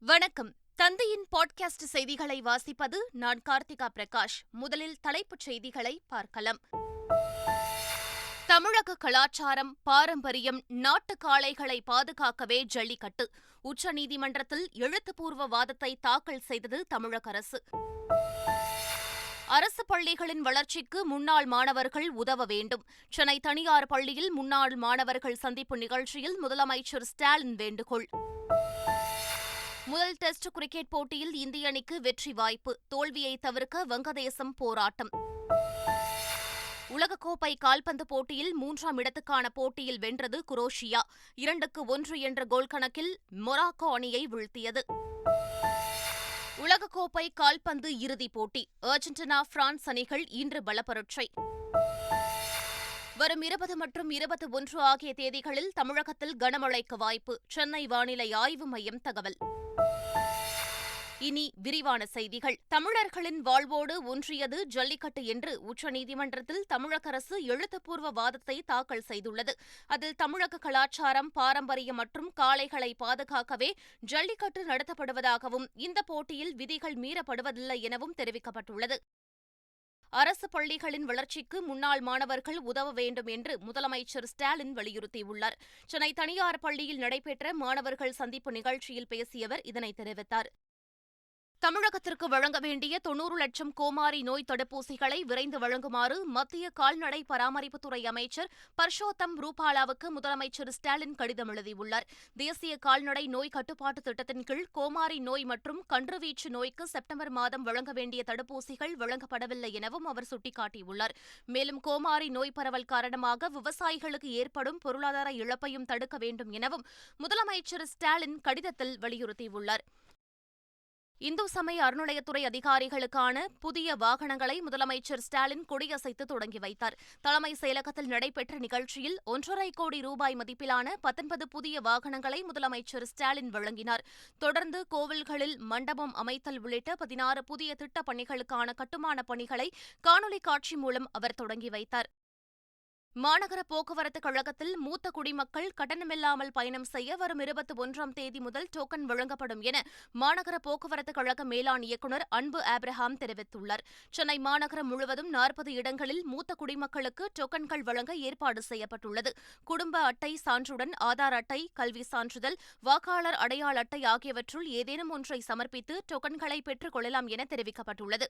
வணக்கம். தந்தையின் பாட்காஸ்ட் செய்திகளை வாசிப்பது நான் கார்த்திகா பிரகாஷ். முதலில் தலைப்புச் செய்திகளை பார்க்கலாம். தமிழக கலாச்சாரம், பாரம்பரியம், நாட்டு காளைகளை பாதுகாக்கவே ஜல்லிக்கட்டு. உச்சநீதிமன்றத்தில் எழுத்துப்பூர்வ வாதத்தை தாக்கல் செய்தது தமிழக அரசு. அரசு பள்ளிகளின் வளர்ச்சிக்கு முன்னாள் மாணவர்கள் உதவ வேண்டும். சென்னை தனியார் பள்ளியில் முன்னாள் மாணவர்கள் சந்திப்பு நிகழ்ச்சியில் முதலமைச்சர் ஸ்டாலின் வேண்டுகோள். முதல் டெஸ்ட் கிரிக்கெட் போட்டியில் இந்திய அணிக்கு வெற்றி வாய்ப்பு. தோல்வியை தவிர்க்க வங்கதேசம் போராட்டம். உலகக்கோப்பை கால்பந்து போட்டியில் 3ஆம் இடத்துக்கான போட்டியில் வென்றது குரோஷியா. 2-1 என்ற கோல் கணக்கில் மொராக்கோ அணியை வீழ்த்தியது. உலகக்கோப்பை கால்பந்து இறுதிப் போட்டி. அர்ஜென்டினா, பிரான்ஸ் அணிகள் இன்று பலப்பரட்சை. வரும் 20 மற்றும் 21 ஆகிய தேதிகளில் தமிழகத்தில் கனமழைக்கு வாய்ப்பு. சென்னை வானிலை ஆய்வு மையம் தகவல். இனி விரிவான செய்திகள். தமிழர்களின் வாழ்வோடு ஒன்றியது ஜல்லிக்கட்டு என்று உச்சநீதிமன்றத்தில் தமிழக அரசு எழுத்துப்பூர்வ வாதத்தை தாக்கல் செய்துள்ளது. அதில் தமிழக கலாச்சாரம், பாரம்பரியம் மற்றும் காளைகளை பாதுகாக்கவே ஜல்லிக்கட்டு நடத்தப்படுவதாகவும் இந்த போட்டியில் விதிகள் மீறப்படுவதில்லை எனவும் தெரிவிக்கப்பட்டுள்ளது. அரசு பள்ளிகளின் வளர்ச்சிக்கு முன்னாள் மாணவர்கள் உதவ வேண்டும் என்று முதலமைச்சர் ஸ்டாலின் வலியுறுத்தியுள்ளார். சென்னை தனியார் பள்ளியில் நடைபெற்ற மாணவர்கள் சந்திப்பு நிகழ்ச்சியில் பேசிய அவர் இதனை தெரிவித்தார். தமிழகத்திற்கு வழங்க வேண்டிய 90 லட்சம் கோமாரி நோய் தடுப்பூசிகளை விரைந்து வழங்குமாறு மத்திய கால்நடை பராமரிப்புத்துறை அமைச்சர் பர்ஷோத்தம் ரூபாலாவுக்கு முதலமைச்சர் ஸ்டாலின் கடிதம் எழுதியுள்ளார். தேசிய கால்நடை நோய் கட்டுப்பாட்டு திட்டத்தின் கீழ் கோமாரி நோய் மற்றும் கன்றுவீச்சு நோய்க்கு செப்டம்பர் மாதம் வழங்க வேண்டிய தடுப்பூசிகள் வழங்கப்படவில்லை எனவும் அவர் சுட்டிக்காட்டியுள்ளார். மேலும் கோமாரி நோய் பரவல் காரணமாக விவசாயிகளுக்கு ஏற்படும் பொருளாதார இழப்பையும் தடுக்க வேண்டும் எனவும் முதலமைச்சர் ஸ்டாலின் கடிதத்தில் வலியுறுத்தியுள்ளார். இந்து சமய அறநிலையத்துறை அதிகாரிகளுக்கான புதிய வாகனங்களை முதலமைச்சர் ஸ்டாலின் கொடியசைத்து தொடங்கி வைத்தார். தலைமைச் செயலகத்தில் நடைபெற்ற நிகழ்ச்சியில் 1,50 கோடி ரூபாய் மதிப்பிலான 19 புதிய வாகனங்களை முதலமைச்சர் ஸ்டாலின் வழங்கினார். தொடர்ந்து கோவில்களில் மண்டபம் அமைத்தல் உள்ளிட்ட 16 புதிய திட்டப் பணிகளுக்கான கட்டுமானப் பணிகளை காணொலி காட்சி மூலம் அவர் தொடங்கி வைத்தார். மாநகர போக்குவரத்துக் கழகத்தில் மூத்த குடிமக்கள் கட்டணமில்லாமல் பயணம் செய்ய வரும் 21ஆம் தேதி முதல் டோக்கன் வழங்கப்படும் என மாநகர போக்குவரத்துக் கழக மேலாண் இயக்குநர் அன்பு ஆப்ரஹாம் தெரிவித்துள்ளார். சென்னை மாநகரம் முழுவதும் 40 இடங்களில் மூத்த குடிமக்களுக்கு டோக்கன்கள் வழங்க ஏற்பாடு செய்யப்பட்டுள்ளது. குடும்ப அட்டை சான்றுடன் ஆதார் அட்டை, கல்வி சான்றிதழ், வாக்காளர் அடையாள அட்டை ஆகியவற்றுள் ஏதேனும் ஒன்றை சமர்ப்பித்து டோக்கன்களை பெற்றுக் கொள்ளலாம் என தெரிவிக்கப்பட்டுள்ளது.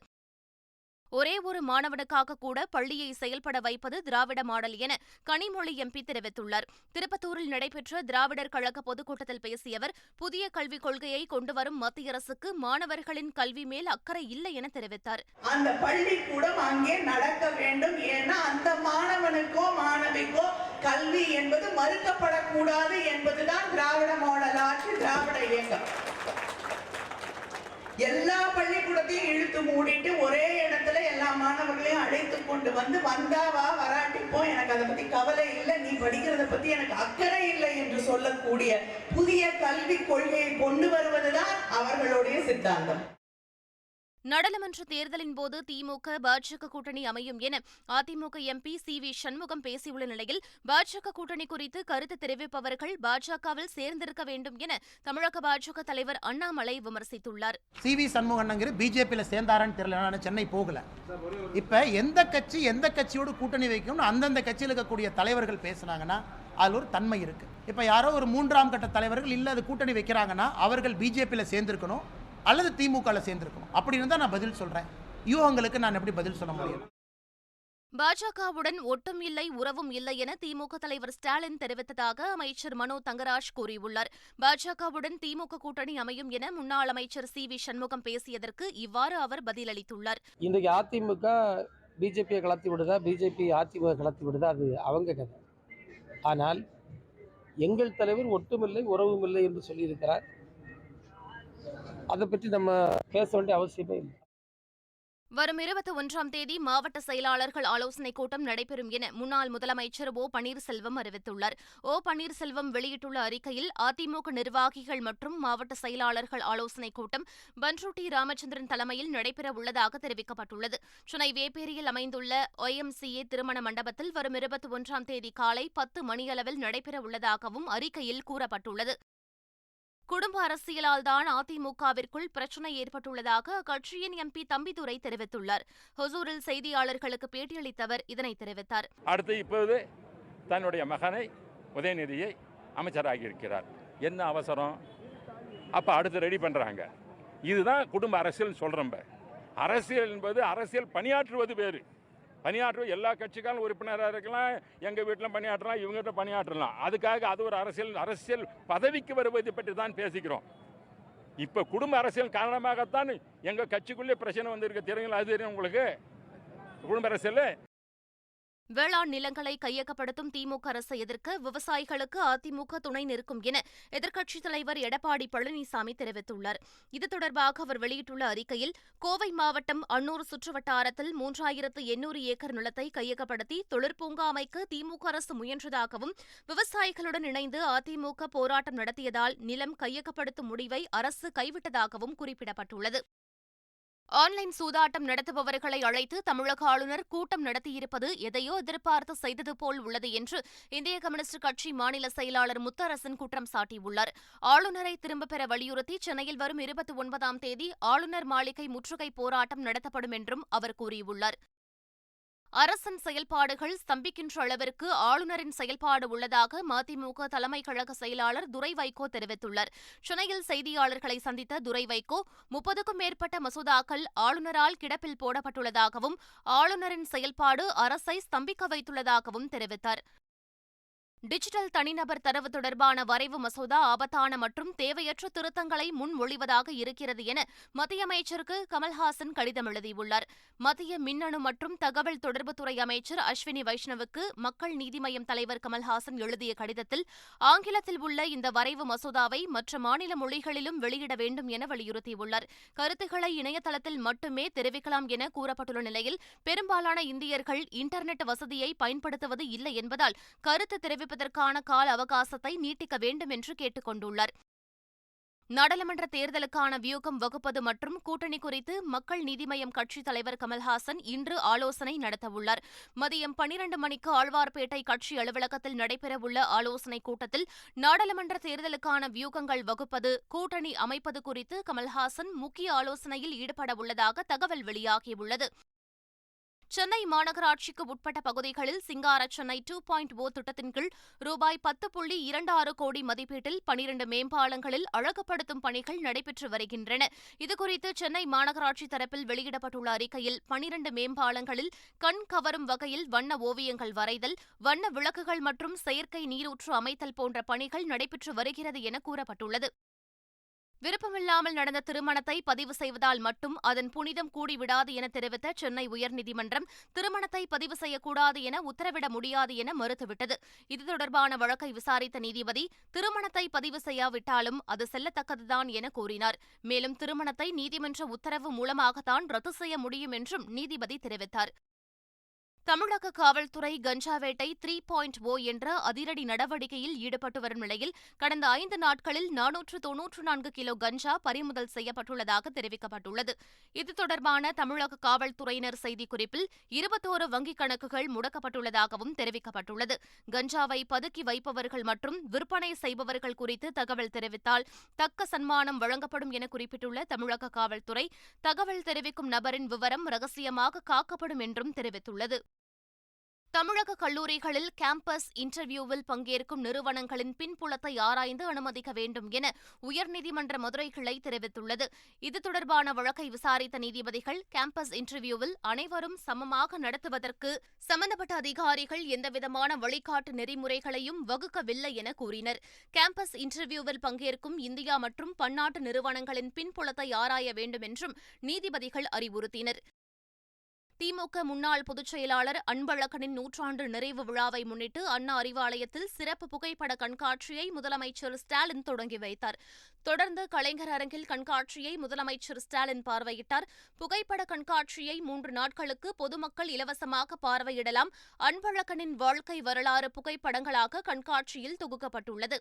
ஒரே ஒரு மாணவனுக்காக கூட பள்ளியை செயல்பட வைப்பது திராவிட மாடல் என கனிமொழி எம்பி தெரிவித்துள்ளார். திருப்பத்தூரில் நடைபெற்ற திராவிடர் கழக பொதுக்கூட்டத்தில் பேசிய அவர், புதிய கல்விக் கொள்கையை கொண்டுவரும் மத்திய அரசுக்கு மாணவர்களின் கல்வி மேல் அக்கறை இல்லை என தெரிவித்தார். அந்த பள்ளிக்கூடம் அங்கே நடக்க வேண்டும். ஏன்னா அந்த மாணவனுக்கோ மாணவிக்கோ கல்வி என்பது மறுக்கப்படக்கூடாது என்பதுதான் திராவிட மாடல் ஆட்சி, திராவிட இயக்கம். எல்லா பள்ளிக்கூடத்தையும் இழுத்து மூடிட்டு ஒரே இடத்துல எல்லா மாணவர்களையும் அழைத்து கொண்டு வந்தாவா வராட்டிப்போ எனக்கு அதை பத்தி கவலை இல்லை, நீ படிக்கிறத பத்தி எனக்கு அக்கறை இல்லை என்று சொல்லக்கூடிய புதிய கல்விக் கொள்கையை கொண்டு வருவதுதான் அவர்களுடைய சித்தாந்தம். நாடாளுமன்ற தேர்தலின் போது திமுக, பாஜக கூட்டணி அமையும் என அதிமுக எம்பி சி.வி. சண்முகம் பேசியுள்ள நிலையில், பாஜக கூட்டணி குறித்து கருத்து தெரிவிப்பவர்கள் பாஜகவில் சேர்ந்திருக்க வேண்டும் என தமிழக பாஜக தலைவர் அண்ணாமலை விமர்சித்துள்ளார். சி.வி. சண்முகம் பிஜேபியில் சேர்ந்தாரான்னு தெரியல, சென்னை போகல. இப்ப எந்த கட்சியோடு கூட்டணி வைக்கணும்னு அந்தந்த கட்சியில் இருக்கக்கூடிய தலைவர்கள் பேசுனாங்கன்னா அதில் ஒரு தன்மை இருக்கு. இப்ப யாரோ ஒரு 3ஆம் கட்ட தலைவர்கள் இல்ல அது கூட்டணி வைக்கிறாங்கன்னா அவர்கள் பிஜேபியில் சேர்ந்திருக்கணும் அல்லது திமுகவில் சேர்ந்திருக்கணும். அப்படின்னு தான் நான் பதில் சொல்றேன். யூகங்களுக்கு நான் எப்படி பதில் சொல்ல முடியும்? பாஜகவுடன் ஒட்டும் இல்லை, உறவும் இல்லை என திமுக தலைவர் ஸ்டாலின் தெரிவித்ததாக அமைச்சர் மனோ தங்கராஜ் கூறியுள்ளார். பாஜகவுடன் திமுக கூட்டணி அமையும் என முன்னாள் அமைச்சர் சி.வி. சண்முகம் பேசியதற்கு இவ்வாறு அவர் பதிலளித்துள்ளார். இன்றைக்கு அதிமுக பிஜேபியை கலத்தி விடுதா, பிஜேபி அதிமுக கலத்தி விடுதா, அது அவங்க கதை. ஆனால் எங்கள் தலைவர் ஒட்டுமில்லை, உறவும் இல்லை என்று சொல்லியிருக்கிறார். அதை பற்றி நம்ம பேச வேண்டிய அவசியமே இல்லை. வரும் 21ஆம் தேதி மாவட்ட செயலாளர்கள் ஆலோசனைக் கூட்டம் நடைபெறும் என முன்னாள் முதலமைச்சர் ஓ. பன்னீர்செல்வம் அறிவித்துள்ளார். ஓ. பன்னீர்செல்வம் வெளியிட்டுள்ள அறிக்கையில், அதிமுக நிர்வாகிகள் மற்றும் மாவட்ட செயலாளர்கள் ஆலோசனைக் கூட்டம் பன்ருட்டி ராமச்சந்திரன் தலைமையில் நடைபெறவுள்ளதாக தெரிவிக்கப்பட்டுள்ளது. சென்னை வேப்பேரியில் அமைந்துள்ள OMCA திருமண மண்டபத்தில் வரும் 21ஆம் தேதி காலை 10 மணியளவில் நடைபெறவுள்ளதாகவும் அறிக்கையில் கூறப்பட்டுள்ளது. குடும்ப அரசியலால் தான் அதிமுகவிற்குள் பிரச்சினை ஏற்பட்டுள்ளதாக அக்கட்சியின் எம்பி தம்பிதுரை தெரிவித்துள்ளார். ஹொசூரில் செய்தியாளர்களுக்கு பேட்டியளித்தவர் இதனை தெரிவித்தார். அடுத்து இப்போது தன்னுடைய மகனை உதயநிதியை அமைச்சராகியிருக்கிறார். என்ன அவசரம்? அப்போ அடுத்து ரெடி பண்ணுறாங்க. இதுதான் குடும்ப அரசியல் சொல்கிறோம். அரசியல் என்பது அரசியல் பணியாற்றுவது வேறு. பணியாற்றுவது எல்லா கட்சிக்காரும் உறுப்பினராக இருக்கலாம், எங்கள் வீட்டிலும் பணியாற்றலாம், இவங்ககிட்ட பணியாற்றலாம். அதுக்காக அது ஒரு அரசியல் பதவிக்கு வருவதை பற்றி தான் பேசிக்கிறோம். இப்போ குடும்ப அரசியல் காரணமாகத்தான் எங்கள் கட்சிக்குள்ளே பிரச்சனை வந்திருக்கு. தெரியுங்களா? அது தெரியும் உங்களுக்கு? குடும்ப அரசியல். வேளாண் நிலங்களை கையகப்படுத்தும் திமுக அரசை எதிர்க்க விவசாயிகளுக்கு அதிமுக துணை நிற்கும் என எதிர்க்கட்சித் தலைவர் எடப்பாடி பழனிசாமி தெரிவித்துள்ளார். இது தொடர்பாக அவர் வெளியிட்டுள்ள அறிக்கையில், கோவை மாவட்டம் அன்னூர் சுற்றுவட்டாரத்தில் 3800 ஏக்கர் நிலத்தை கையகப்படுத்தி தொழிற்பூங்கா அமைக்க திமுக அரசு முயன்றதாகவும், விவசாயிகளுடன் இணைந்து அதிமுக போராட்டம் நடத்தியதால் நிலம் கையகப்படுத்தும் முடிவை அரசு கைவிட்டதாகவும் குறிப்பிடப்பட்டுள்ளது. ஆன்லைன் சூதாட்டம் நடத்துபவர்களை அழைத்து தமிழக ஆளுநர் கூட்டம் நடத்தியிருப்பது எதையோ எதிர்பார்த்து செய்தது போல் உள்ளது என்று இந்திய கம்யூனிஸ்ட் கட்சி மாநில செயலாளர் முத்தரசன் குற்றம் சாட்டியுள்ளார். ஆளுநரை திரும்பப் பெற வலியுறுத்தி சென்னையில் வரும் 29ஆம் தேதி ஆளுநர் மாளிகை முற்றுகை போராட்டம் நடத்தப்படும் என்றும் அவர் கூறியுள்ளார். அரசின் செயல்பாடுகள் ஸ்தம்பிக்கின்ற அளவிற்கு ஆளுநரின் செயல்பாடு உள்ளதாக மதிமுக தலைமை கழக செயலாளர் துரை வைகோ தெரிவித்துள்ளார். சென்னையில் செய்தியாளர்களை சந்தித்த துரை வைகோ, 30க்கும் மேற்பட்ட மசோதாக்கள் ஆளுநரால் கிடப்பில் போடப்பட்டுள்ளதாகவும், ஆளுநரின் செயல்பாடு அரசை ஸ்தம்பிக்க வைத்துள்ளதாகவும் தெரிவித்தார். டிஜிட்டல் தனிநபர் தரவு தொடர்பான வரைவு மசோதா ஆபத்தான மற்றும் தேவையற்ற திருத்தங்களை முன்மொழிவதாக இருக்கிறது என மத்திய அமைச்சருக்கு கமல்ஹாசன் கடிதம் எழுதியுள்ளார். மத்திய மின்னணு மற்றும் தகவல் தொடர்புத்துறை அமைச்சர் அஸ்வினி வைஷ்ணவுக்கு மக்கள் நீதி மய்யம் தலைவர் கமல்ஹாசன் எழுதிய கடிதத்தில், ஆங்கிலத்தில் உள்ள இந்த வரைவு மசோதாவை மற்ற மாநில மொழிகளிலும் வெளியிட வேண்டும் என வலியுறுத்தியுள்ளார். கருத்துக்களை இணையதளத்தில் மட்டுமே தெரிவிக்கலாம் என கூறப்பட்டுள்ள நிலையில், பெரும்பாலான இந்தியர்கள் இன்டர்நெட் வசதியை பயன்படுத்துவது இல்லை என்பதால் கருத்து தெரிவிப்பதற்கான கால அவகாசத்தை நீட்டிக்க வேண்டும் என்று கேட்டுக் கொண்டுள்ளார். நாடாளுமன்ற தேர்தலுக்கான வியூகம் வகுப்பது மற்றும் கூட்டணி குறித்து மக்கள் நீதி மய்யம் கட்சித் தலைவர் கமல்ஹாசன் இன்று ஆலோசனை நடத்தவுள்ளார். மதியம் 12 மணிக்கு ஆழ்வார்பேட்டை கட்சி அலுவலகத்தில் நடைபெறவுள்ள ஆலோசனைக் கூட்டத்தில் நாடாளுமன்ற தேர்தலுக்கான வியூகங்கள் வகுப்பது, கூட்டணி அமைப்பது குறித்து கமல்ஹாசன் முக்கிய ஆலோசனையில் ஈடுபடவுள்ளதாக தகவல் வெளியாகியுள்ளது. சென்னை மாநகராட்சிக்கு உட்பட்ட பகுதிகளில் சிங்கார சென்னை 2.0 திட்டத்தின் கீழ் ரூபாய் 10.26 கோடி மதிப்பீட்டில் 12 மேம்பாலங்களில் அழகுபடுத்தும் பணிகள் நடைபெற்று வருகின்றன. இதுகுறித்து சென்னை மாநகராட்சி தரப்பில் வெளியிடப்பட்டுள்ள அறிக்கையில், 12 மேம்பாலங்களில் கண் கவரும் வகையில் வண்ண ஓவியங்கள் வரைதல், வண்ண விளக்குகள் மற்றும் செயற்கை நீரூற்று அமைத்தல் போன்ற பணிகள் நடைபெற்று வருகிறது என கூறப்பட்டுள்ளது. விருப்பமில்லாமல் நடந்த திருமணத்தை பதிவு செய்வதால் மட்டும் அதன் புனிதம் கூடிவிடாது என தெரிவித்த சென்னை உயர்நீதிமன்றம், திருமணத்தை பதிவு செய்யக்கூடாது என உத்தரவிட முடியாது என மறுத்துவிட்டது. இது தொடர்பான வழக்கை விசாரித்த நீதிபதி, திருமணத்தை பதிவு செய்யாவிட்டாலும் அது செல்லத்தக்கதுதான் என கூறினார். மேலும் திருமணத்தை நீதிமன்ற உத்தரவு மூலமாகத்தான் ரத்து செய்ய முடியும் என்றும் நீதிபதி தெரிவித்தார். தமிழக காவல்துறை கஞ்சா வேட்டை 3.0 என்ற அதிரடி நடவடிக்கையில் ஈடுபட்டு வரும் நிலையில், கடந்த 5 நாட்களில் 494 கிலோ கஞ்சா பறிமுதல் செய்யப்பட்டுள்ளதாக தெரிவிக்கப்பட்டுள்ளது. இது தொடர்பான தமிழக காவல்துறையினர் செய்திக்குறிப்பில் 21 வங்கிக் கணக்குகள் முடக்கப்பட்டுள்ளதாகவும் தெரிவிக்கப்பட்டுள்ளது. கஞ்சாவை பதுக்கி வைப்பவர்கள் மற்றும் விற்பனை செய்பவர்கள் குறித்து தகவல் தெரிவித்தால் தக்க சன்மானம் வழங்கப்படும் என குறிப்பிட்டுள்ள தமிழக காவல்துறை, தகவல் தெரிவிக்கும் நபரின் விவரம் ரகசியமாக காக்கப்படும் என்றும் தெரிவித்துள்ளது. தமிழக கல்லூரிகளில் கேம்பஸ் இன்டர்வியூவில் பங்கேற்கும் நிறுவனங்களின் பின்புலத்தை ஆராய்ந்து அனுமதிக்க வேண்டும் என உயர்நீதிமன்ற மதுரை கிளை தெரிவித்துள்ளது. இது தொடர்பான வழக்கை விசாரித்த நீதிபதிகள், கேம்பஸ் இன்டர்வியூவில் அனைவரும் சமமாக நடத்துவதற்கு சம்பந்தப்பட்ட அதிகாரிகள் எந்தவிதமான வழிகாட்டு நெறிமுறைகளையும் வகுக்கவில்லை என கூறினர். கேம்பஸ் இன்டர்வியூவில் பங்கேற்கும் இந்தியா மற்றும் பன்னாட்டு நிறுவனங்களின் பின்புலத்தை ஆராய வேண்டும் என்றும் நீதிபதிகள் அறிவுறுத்தினர். திமுக முன்னாள் பொதுச் செயலாளர் அன்பழகனின் 100ஆண்டு நிறைவு விழாவை முன்னிட்டு அண்ணா அறிவாலயத்தில் சிறப்பு புகைப்பட கண்காட்சியை முதலமைச்சர் ஸ்டாலின் தொடங்கி வைத்தார். தொடர்ந்து கலைஞர் அரங்கில் கண்காட்சியை முதலமைச்சர் ஸ்டாலின் பார்வையிட்டார். புகைப்பட கண்காட்சியை 3 நாட்களுக்கு பொதுமக்கள் இலவசமாக பார்வையிடலாம். அன்பழகனின் வாழ்க்கை வரலாறு புகைப்படங்களாக கண்காட்சியில் தொகுக்கப்பட்டுள்ளது.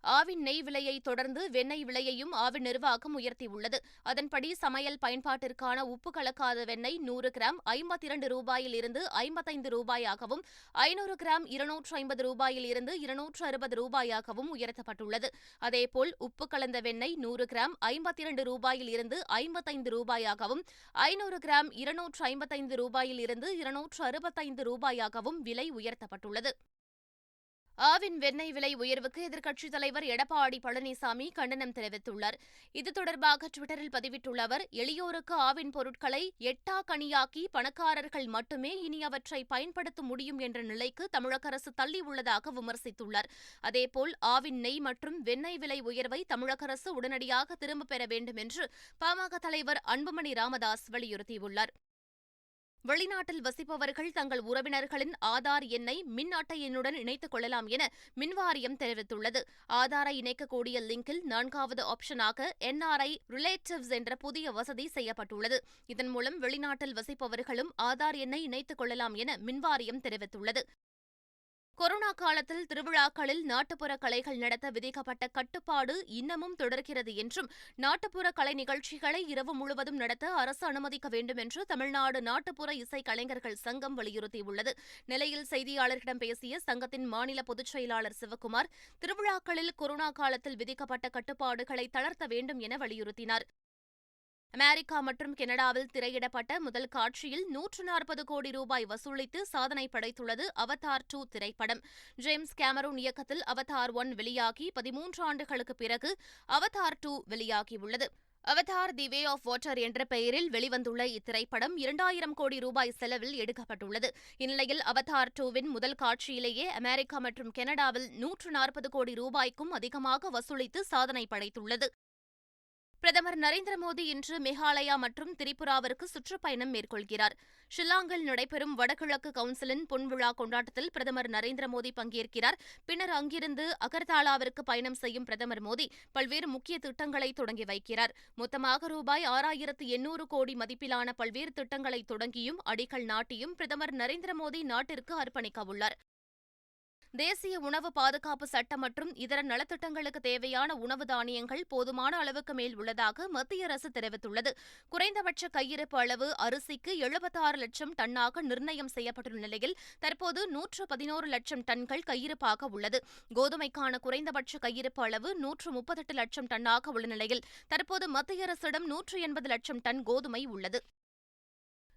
ஆவின் நெய் விலையை தொடர்ந்து வெண்ணெய் விலையையும் ஆவின் நிர்வாகம் உயர்த்தியுள்ளது. அதன்படி சமையல் பயன்பாட்டிற்கான உப்பு கலக்காத வெண்ணெய் 100 கிராம் 52 ரூபாயில் இருந்து 55 ரூபாயாகவும், 500 கிராம் 250 ரூபாயில் இருந்து 260 ரூபாயாகவும் உயர்த்தப்பட்டுள்ளது. அதேபோல் உப்பு கலந்த வெண்ணெய் 100 கிராம் 52 ரூபாயில் இருந்து 55 ரூபாயாகவும், 500 கிராம் 255 ரூபாயில் இருந்து 265 ரூபாயாகவும் விலை உயர்த்தப்பட்டுள்ளது. ஆவின் வெண்ணெய் விலை உயர்வுக்கு எதிர்க்கட்சித் தலைவர் எடப்பாடி பழனிசாமி கண்டனம் தெரிவித்துள்ளார். இது தொடர்பாக டுவிட்டரில் பதிவிட்டுள்ள அவர், எளியோருக்கு ஆவின் பொருட்களை எட்டாக்கனியாக்கி பணக்காரர்கள் மட்டுமே இனி அவற்றை பயன்படுத்த முடியும் என்ற நிலைக்கு தமிழக அரசு தள்ளியுள்ளதாக விமர்சித்துள்ளார். அதேபோல் ஆவின் நெய் மற்றும் வெண்ணெய் விலை உயர்வை தமிழக அரசு உடனடியாக திரும்பப் பெற வேண்டும் என்று பாமக தலைவர் அன்புமணி ராமதாஸ் வலியுறுத்தியுள்ளார். வெளிநாட்டில் வசிப்பவர்கள் தங்கள் உறவினர்களின் ஆதார் எண்ணை மின் அட்டை எண்ணுடன் இணைத்துக் கொள்ளலாம் என மின்வாரியம் தெரிவித்துள்ளது. ஆதாரை இணைக்கக்கூடிய லிங்கில் 4வது ஆப்ஷனாக NRI ரிலேட்டிவ்ஸ் என்ற புதிய வசதி செய்யப்பட்டுள்ளது. இதன் மூலம் வெளிநாட்டில் வசிப்பவர்களும் ஆதார் எண்ணை இணைத்துக் கொள்ளலாம் என மின்வாரியம் தெரிவித்துள்ளது. கொரோனா காலத்தில் திருவிழாக்களில் நாட்டுப்புற கலைகள் நடத்த விதிக்கப்பட்ட கட்டுப்பாடு இன்னமும் தொடர்கிறது என்றும், நாட்டுப்புற கலை நிகழ்ச்சிகளை இரவு முழுவதும் நடத்த அரசு அனுமதிக்க வேண்டும் என்று தமிழ்நாடு நாட்டுப்புற இசை கலைஞர்கள் சங்கம் வலியுறுத்தியுள்ளது. நிலையில் செய்தியாளர்களிடம் பேசிய சங்கத்தின் மாநில பொதுச் செயலாளர் சிவக்குமார், திருவிழாக்களில் கொரோனா காலத்தில் விதிக்கப்பட்ட கட்டுப்பாடுகளை தளர்த்த வேண்டும் என வலியுறுத்தினார். அமெரிக்கா மற்றும் கனடாவில் திரையிடப்பட்ட முதல் காட்சியில் 140 கோடி ரூபாய் வசூலித்து சாதனை படைத்துள்ளது அவதார் 2 திரைப்படம். ஜேம்ஸ் கேமரூன் இயக்கத்தில் அவதார் 1 வெளியாகி 13 ஆண்டுகளுக்கு பிறகு அவதார் 2 வெளியாகியுள்ளது. Avatar the way of water என்ற பெயரில் வெளிவந்துள்ள இத்திரைப்படம் 2000 கோடி ரூபாய் செலவில் எடுக்கப்பட்டுள்ளது. இந்நிலையில் அவதார் 2வின் முதல் காட்சியிலேயே அமெரிக்கா மற்றும் கனடாவில் 140 கோடி ரூபாய்க்கும் அதிகமாக வசூலித்து சாதனை படைத்துள்ளது. பிரதமர் நரேந்திர மோடி இன்று மேகாலயா மற்றும் திரிபுராவிற்கு சுற்றுப்பயணம் மேற்கொள்கிறார். ஷில்லாங்கில் நடைபெறும் வடகிழக்கு கவுன்சிலின் பொன்விழா கொண்டாட்டத்தில் பிரதமர் நரேந்திர மோடி பங்கேற்கிறார். பின்னர் அங்கிருந்து அகர்தாலாவிற்கு பயணம் செய்யும் பிரதமர் மோடி பல்வேறு முக்கிய திட்டங்களை தொடங்கி வைக்கிறார். மொத்தமாக ரூபாய் 6800 கோடி மதிப்பிலான பல்வேறு திட்டங்களை தொடங்கியும் அடிக்கல் நாட்டியும் பிரதமர் நரேந்திர மோடி நாட்டிற்கு அர்ப்பணிக்கவுள்ளார். தேசிய உணவு பாதுகாப்பு சட்டம் மற்றும் இதர நலத்திட்டங்களுக்கு தேவையான உணவு தானியங்கள் போதுமான அளவுக்கு மேல் உள்ளதாக மத்திய அரசு தெரிவித்துள்ளது. குறைந்தபட்ச கையிருப்பு அளவு அரிசிக்கு 76 லட்சம் டன்னாக நிர்ணயம் செய்யப்பட்டுள்ள நிலையில் தற்போது 111 லட்சம் டன்கள் கையிருப்பாக உள்ளது. கோதுமைக்கான குறைந்தபட்ச கையிருப்பு அளவு 138 லட்சம் டன்னாக உள்ள நிலையில் தற்போது மத்திய அரசிடம் 180 லட்சம் டன் கோதுமை உள்ளது.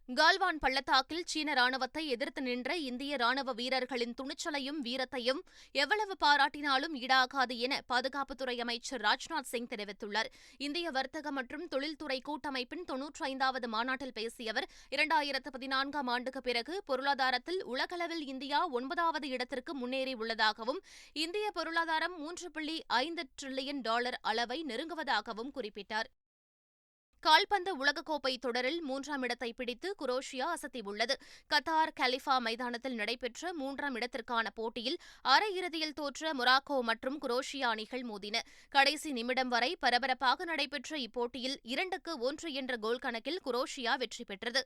கால்வான் பள்ளத்தாக்கில் சீன ராணுவத்தை எதிர்த்து நின்ற இந்திய ராணுவ வீரர்களின் துணிச்சலையும் வீரத்தையும் எவ்வளவு பாராட்டினாலும் ஈடாகாது என பாதுகாப்புத்துறை அமைச்சர் ராஜ்நாத் சிங் தெரிவித்துள்ளார். இந்திய வர்த்தக மற்றும் தொழில்துறை கூட்டமைப்பின் 95வது மாநாட்டில் பேசிய அவர், 2014ஆம் ஆண்டுக்கு பிறகு பொருளாதாரத்தில் உலகளவில் இந்தியா 9வது இடத்திற்கு முன்னேறியுள்ளதாகவும், இந்திய பொருளாதாரம் $3.5 டிரில்லியன் அளவை நெருங்குவதாகவும் குறிப்பிட்டார். கால்பந்து உலகக்கோப்பை தொடரில் 3ஆம் இடத்தை பிடித்து குரோஷியா அசத்தியுள்ளது. கத்தார் கலிஃபா மைதானத்தில் நடைபெற்ற 3ஆம் இடத்திற்கான போட்டியில் அரையிறுதியில் தோற்ற மொராக்கோ மற்றும் குரோஷியா அணிகள் மோதின. கடைசி நிமிடம் வரை பரபரப்பாக நடைபெற்ற இப்போட்டியில் 2-1 என்ற கோல் கணக்கில் குரோஷியா வெற்றி பெற்றது.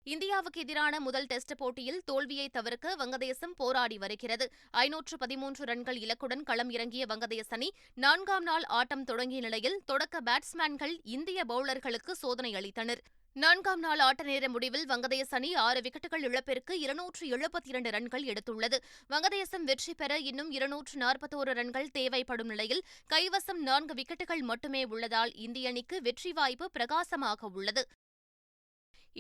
இந்தியாவுக்கு எதிரான முதல் டெஸ்ட் போட்டியில் தோல்வியை தவிர்க்க வங்கதேசம் போராடி வருகிறது. 513 ரன்கள் இலக்குடன் களம் இறங்கிய வங்கதேச அணி 4ஆம் நாள் ஆட்டம் தொடங்கிய நிலையில் தொடக்க பேட்ஸ்மேன்கள் இந்திய பவுலர்களுக்கு சோதனை அளித்தனர். 4ஆம் நாள் ஆட்ட நேர முடிவில் வங்கதேச அணி 6 விக்கெட்டுகள் இழப்பிற்கு 272 ரன்கள் எடுத்துள்ளது. வங்கதேசம் வெற்றி பெற இன்னும் 241 ரன்கள் தேவைப்படும் நிலையில் கைவசம் 4 விக்கெட்டுகள் மட்டுமே உள்ளதால் இந்திய அணிக்கு வெற்றி வாய்ப்பு பிரகாசமாக உள்ளது.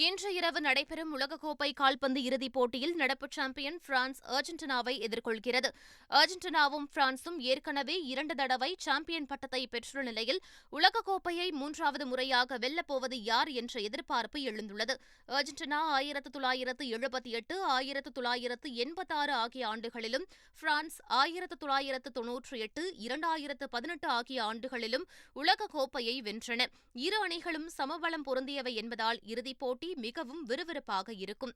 இன்று இரவு நடைபெறும் உலகக்கோப்பை கால்பந்து இறுதிப் போட்டியில் நடப்பு சாம்பியன் பிரான்ஸ் அர்ஜென்டினாவை எதிர்கொள்கிறது. அர்ஜென்டினாவும் பிரான்சும் ஏற்கனவே 2 தடவை சாம்பியன் பட்டத்தை பெற்றுள்ள நிலையில் உலகக்கோப்பையை 3வது முறையாக வெல்லப்போவது யார் என்ற எதிர்பார்ப்பு எழுந்துள்ளது. அர்ஜென்டினா 1978, 1986 ஆகிய ஆண்டுகளிலும், பிரான்ஸ் 1998, 2018 ஆகிய ஆண்டுகளிலும் உலகக்கோப்பையை வென்றன. இரு அணிகளும் சமபலம் பொருந்தியவை என்பதால் இறுதிப் போட்டி மிகவும் விறுவிறுப்பாக இருக்கும்.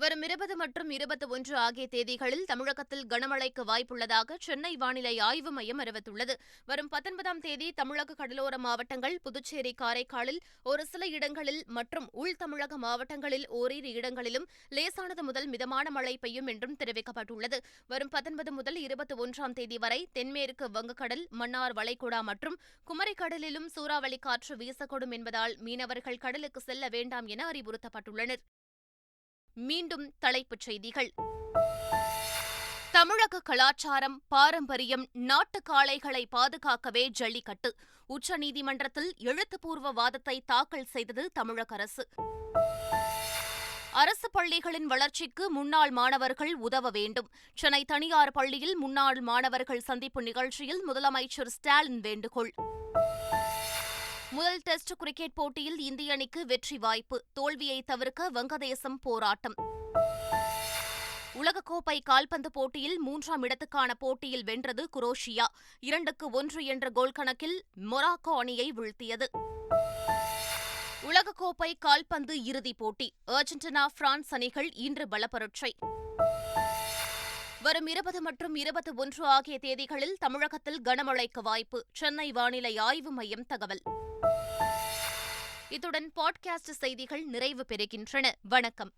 வரும் 20 மற்றும் 21 ஆகிய தேதிகளில் தமிழகத்தில் கனமழைக்கு வாய்ப்புள்ளதாக சென்னை வானிலை ஆய்வு மையம் அறிவித்துள்ளது. வரும் 19ஆம் தேதி தமிழக கடலோர மாவட்டங்கள், புதுச்சேரி, காரைக்காலில் ஒரு சில இடங்களில் மற்றும் உள் தமிழக மாவட்டங்களில் ஓரிரு இடங்களிலும் லேசானது முதல் மிதமான மழை பெய்யும் என்றும் தெரிவிக்கப்பட்டுள்ளது. வரும் 19 முதல் 21ஆம் தேதி வரை தென்மேற்கு வங்கக்கடல், மன்னார் வளைகுடா மற்றும் குமரிக்கடலிலும் சூறாவளி காற்று வீசக்கூடும் என்பதால் மீனவர்கள் கடலுக்கு செல்ல வேண்டாம் என அறிவுறுத்தப்பட்டுள்ளனர். மீண்டும் தலைப்புச் செய்திகள். தமிழக கலாச்சாரம், பாரம்பரியம், நாட்டு காளைகளை பாதுகாக்கவே ஜல்லிக்கட்டு. உச்சநீதிமன்றத்தில் எழுத்துப்பூர்வ வாதத்தை தாக்கல் செய்தது தமிழக அரசு. அரசு பள்ளிகளின் வளர்ச்சிக்கு முன்னாள் மாணவர்கள் உதவ வேண்டும். சென்னை தனியார் பள்ளியில் முன்னாள் மாணவர்கள் சந்திப்பு நிகழ்ச்சியில் முதலமைச்சர் ஸ்டாலின் வேண்டுகோள். முதல் டெஸ்ட் கிரிக்கெட் போட்டியில் இந்திய அணிக்கு வெற்றி வாய்ப்பு. தோல்வியை தவிர்க்க வங்கதேசம் போராட்டம். உலகக்கோப்பை கால்பந்து போட்டியில் 3ஆம் இடத்துக்கான போட்டியில் வென்றது குரோஷியா. 2-1 என்ற கோல் கணக்கில் மொராக்கோ அணியை வீழ்த்தியது. உலகக்கோப்பை கால்பந்து இறுதிப் போட்டி. அர்ஜென்டினா, பிரான்ஸ் அணிகள் இன்று பலப்பரட்சை. வரும் 20 மற்றும் 21 ஆகிய தேதிகளில் தமிழகத்தில் கனமழைக்கு வாய்ப்பு. சென்னை வானிலை ஆய்வு மையம் தகவல். இத்துடன் பாட்காஸ்ட் செய்திகள் நிறைவு பெறுகின்றன. வணக்கம்.